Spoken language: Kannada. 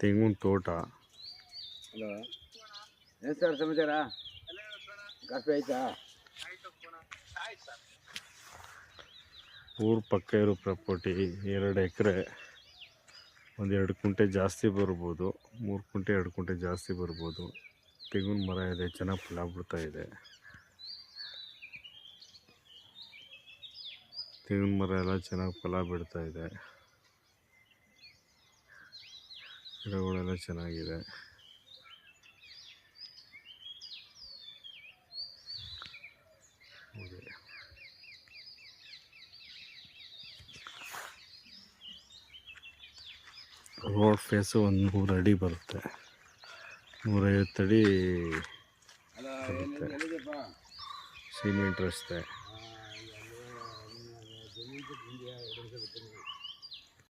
ತೆಂಗಿನ ತೋಟ. ಹಲೋ, ಏನು ಸರ್ ಸಮಾಚಾರ? ಕಾಫಿ ಆಯ್ತಾ? ಊರ ಪಕ್ಕ ಇರೋ ಪ್ರಾಪರ್ಟಿ 2 ಎಕರೆ, 1-2 ಕುಂಟೆ ಜಾಸ್ತಿ ಬರ್ಬೋದು, 3 ಕುಂಟೆ 2 ಕುಂಟೆ ಜಾಸ್ತಿ ಬರ್ಬೋದು. ತೆಂಗಿನ ಮರ ಇದೆ, ಚೆನ್ನಾಗಿ ಫಲ ಬಿಡ್ತಾ ಇದೆ. ತೆಂಗಿನ ಮರ ಎಲ್ಲ ಚೆನ್ನಾಗಿ ಫಲ ಬಿಡ್ತಾ ಇದೆ. ಗಿಡಗಳೆಲ್ಲ ಚೆನ್ನಾಗಿದೆ. ರೋಡ್ ಫೇಸು 100 ಅಡಿ ಬರುತ್ತೆ, 150 ಅಡಿ ಬರುತ್ತೆ. ಸಿಮೆಂಟ್ ರಸ್ತೆ.